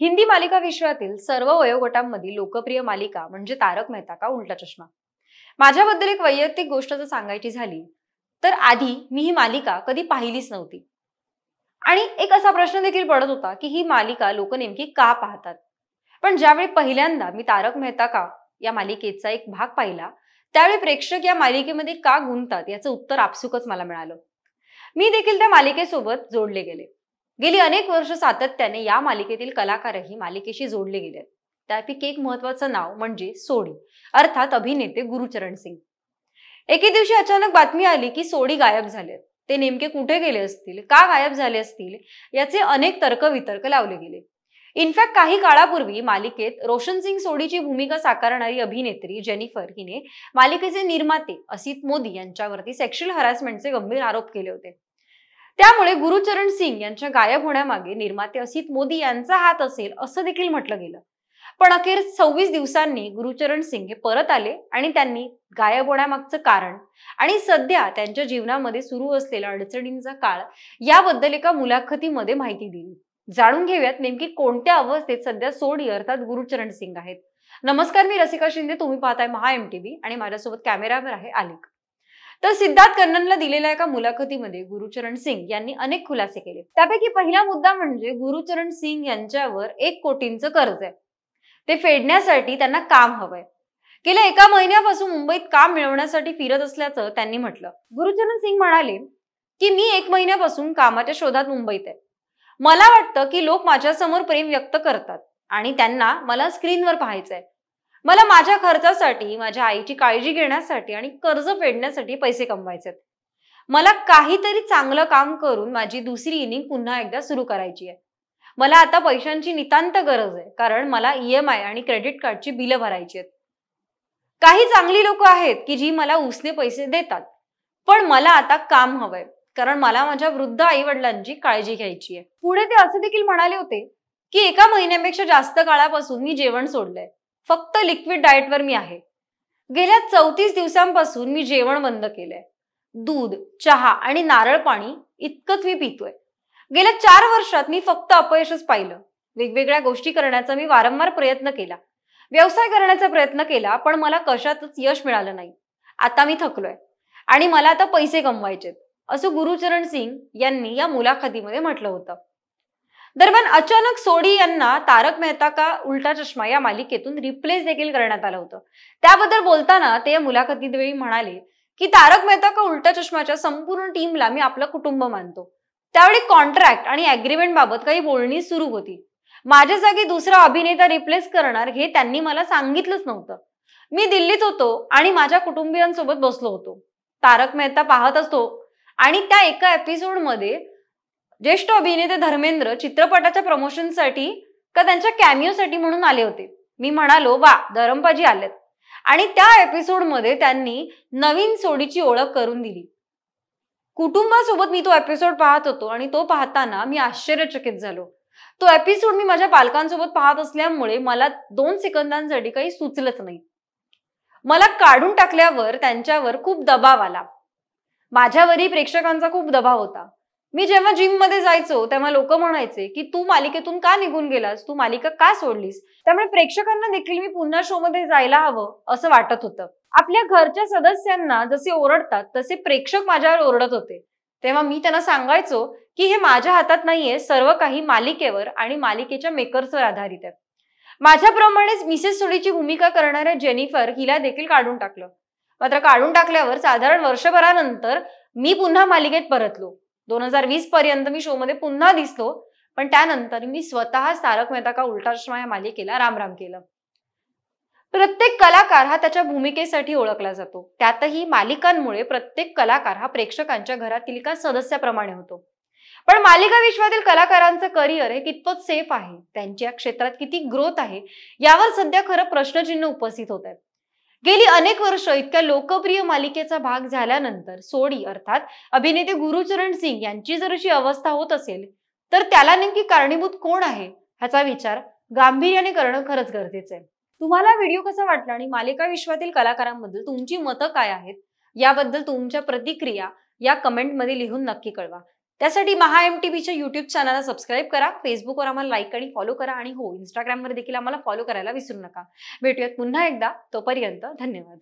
हिंदी मालिका विश्वातील सर्व वयोगटांमधील लोकप्रिय मालिका म्हणजे तारक मेहता का उलटा चष्मा। माझ्याबद्दल एक वैयक्तिक गोष्ट जर सांगायची झाली तर आधी मी ही मालिका कधी पाहिलीच नव्हती आणि एक असा प्रश्न देखील पडत होता की ही मालिका लोक नेमकी का पाहतात। पण ज्यावेळी पहिल्यांदा मी तारक मेहता का या मालिकेचा एक भाग पाहिला त्यावेळी प्रेक्षक या मालिकेमध्ये का गुंततात याचं उत्तर आपसुकच मला मिळालं। मी देखील त्या मालिकेसोबत जोडले गेले। गेली अनेक वर्ष सातत्याने या मालिकेतील कलाकारही मालिकेशी जोडले गेलेत। त्यापैकी एक महत्त्वाचं नाव म्हणजे सोडी अर्थात अभिनेते गुरुचरण सिंग। एके दिवशी अचानक बातमी आली की सोडी गायब झालेत। ते नेमके कुठे गेले असतील, का गायब झाले असतील याचे अनेक तर्कवितर्क लावले गेले। इनफॅक्ट काही काळापूर्वी मालिकेत रोशन सिंग सोडीची भूमिका साकारणारी अभिनेत्री जेनिफर हिने मालिकेचे निर्माते असित मोदी यांच्यावरती सेक्शुअल हॅरासमेंटचे गंभीर आरोप केले होते। त्यामुळे गुरुचरण सिंग यांच्या गायब होण्यामागे निर्माते असित मोदी यांचा हात असेल असं देखील म्हटलं गेलं। पण अखेर 26 दिवसांनी गुरुचरण सिंग हे परत आले आणि त्यांनी गायब होण्यामागचं कारण आणि सध्या त्यांच्या जीवनामध्ये सुरू असलेल्या अडचणींचा काळ याबद्दल एका मुलाखतीमध्ये माहिती दिली। जाणून घेऊयात नेमकी कोणत्या अवस्थेत सध्या सोडी अर्थात गुरुचरण सिंग आहेत। नमस्कार, मी रसिका शिंदे, तुम्ही पाहताय महा MTV आणि माझ्यासोबत कॅमेरावर आहे आलिक। तर सिद्धार्थ कन्ननला दिलेल्या एका मुलाखतीमध्ये गुरुचरण सिंग यांनी अनेक खुलासे केले। त्यापैकी पहिला मुद्दा म्हणजे गुरुचरण सिंग यांच्यावर 1 कोटींचं कर्ज आहे। ते फेडण्यासाठी त्यांना काम हवंय। गेल्या 1 महिन्यापासून मुंबईत काम मिळवण्यासाठी फिरत असल्याचं त्यांनी म्हटलं। गुरुचरण सिंग म्हणाले की मी 1 महिन्यापासून कामाच्या शोधात मुंबईत आहे। मला वाटतं की लोक माझ्यासमोर प्रेम व्यक्त करतात आणि त्यांना मला स्क्रीनवर पाहायचंय। मला माझ्या खर्चासाठी, माझ्या आईची काळजी घेण्यासाठी आणि कर्ज फेडण्यासाठी पैसे कमवायचे। मला काहीतरी चांगलं काम करून माझी दुसरी इनिंग पुन्हा एकदा सुरू करायची आहे। मला आता पैशांची नितांत गरज आहे कारण मला EMI आणि क्रेडिट कार्डची बिलं भरायची आहेत। काही चांगली लोक आहेत की जी मला उसने पैसे देतात, पण मला आता काम हवंय कारण मला माझ्या वृद्ध आई-वडिलांची काळजी घ्यायची आहे। पुढे ते असे देखील म्हणाले होते की 1 महिन्यापेक्षा जास्त काळापासून मी जेवण सोडलंय। फक्त लिक्विड डाएटवर मी आहे। गेल्या 34 दिवसांपासून मी जेवण बंद केलंय। दूध, चहा आणि नारळ पाणी इतकंच मी पितोय। गेल्या 4 वर्षात मी फक्त अपयशच पाहिलं। वेगवेगळ्या गोष्टी करण्याचा मी वारंवार प्रयत्न केला। व्यवसाय करण्याचा प्रयत्न केला, पण मला कशातच यश मिळालं नाही। आता मी थकलोय आणि मला आता पैसे कमवायचेत, असं गुरुचरण सिंग यांनी या मुलाखतीमध्ये म्हटलं होतं। दरम्यान अचानक सोडी यांना तारक मेहता का उलटा चष्मा या मालिकेतून रिप्लेस देखील करण्यात आलं होतं। त्याबद्दल बोलताना ते या मुलाखतीवेळी म्हणाले की तारक मेहता का उलटा चष्माच्या संपूर्ण टीमला मी आपलं कुटुंब मानतो। त्यावेळी कॉन्ट्रॅक्ट आणि ॲग्रीमेंट बाबत काही बोलणी सुरू होती। माझ्या जागी दुसरा अभिनेता रिप्लेस करणार हे त्यांनी मला सांगितलंच नव्हतं। मी दिल्लीत होतो आणि माझ्या कुटुंबियांसोबत बसलो होतो। तारक मेहता पाहत असतो आणि त्या एका एपिसोडमध्ये ज्येष्ठ अभिनेते धर्मेंद्र चित्रपटाच्या प्रमोशनसाठी का त्यांच्या कॅमिओसाठी म्हणून आले होते। मी म्हणालो, वा, धरमपाजी आलेत, आणि त्या एपिसोडमध्ये त्यांनी नवीन सोडीची ओळख करून दिली। कुटुंबासोबत मी तो एपिसोड पाहत होतो आणि तो पाहताना मी आश्चर्यचकित झालो। तो एपिसोड मी माझ्या पालकांसोबत पाहत असल्यामुळे मला 2 सेकंदांसाठी काही सुचलंच नाही। मला काढून टाकल्यावर त्यांच्यावर खूप दबाव आला। माझ्यावरही प्रेक्षकांचा खूप दबाव होता। मी जेव्हा जिम मध्ये जायचो तेव्हा लोक म्हणायचे की तू मालिकेतून का निघून गेलास, तू मालिका का सोडलीस। त्यामुळे प्रेक्षकांना देखील मी पुन्हा शो मध्ये जायला हवं असं वाटत होतं। आपल्या घरच्या सदस्यांना जसे ओरडतात तसे प्रेक्षक माझ्यावर ओरडत होते। तेव्हा मी त्यांना सांगायचो की हे माझ्या हातात नाहीये, सर्व काही मालिकेवर आणि मालिकेच्या मेकर्सवर आधारित आहे। माझ्याप्रमाणेच मिसेस सोडीची भूमिका करणाऱ्या जेनिफर हिला देखील काढून टाकलं। मात्र काढून टाकल्यावर साधारण वर्षभरानंतर मी पुन्हा मालिकेत परतलो। 2020 पर्यंत मी शो मध्ये पुन्हा दिसलो, पण त्यानंतर मी स्वतः तारक मेहता का उलटा चष्मा या मालिकेला रामराम केलं। प्रत्येक कलाकार हा त्याच्या भूमिकेसाठी ओळखला जातो। त्यातही मालिकांमुळे प्रत्येक कलाकार हा प्रेक्षकांच्या घरातील एका सदस्याप्रमाणे होतो। पण मालिका विश्वातील कलाकारांचं करिअर हे कितपत सेफ आहे, त्यांच्या क्षेत्रात किती ग्रोथ आहे, यावर सध्या खरं प्रश्नचिन्ह उपस्थित होत आहे। गेली अनेक वर्ष इतक्या लोकप्रिय मालिकेचा भाग झाल्यानंतर सोडी अर्थात अभिनेते गुरुचरण सिंग यांची जर अशी अवस्था होत असेल तर त्याला नेमकी कारणीभूत कोण आहे ह्याचा विचार गांभीर्याने करणं खरंच गरजेचं आहे। तुम्हाला व्हिडिओ कसा वाटला आणि मालिका विश्वातील कलाकारांबद्दल तुमची मतं काय आहेत याबद्दल तुमच्या प्रतिक्रिया या कमेंटमध्ये लिहून नक्की कळवा। त्यासाठी महा MTVच्या युट्यूब चॅनलला सबस्क्राईब करा, फेसबुकवर आम्हाला लाईक आणि फॉलो करा आणि हो, इंस्टाग्रामवर देखील आम्हाला फॉलो करायला विसरू नका. भेटूयात पुन्हा एकदा. तोपर्यंत धन्यवाद.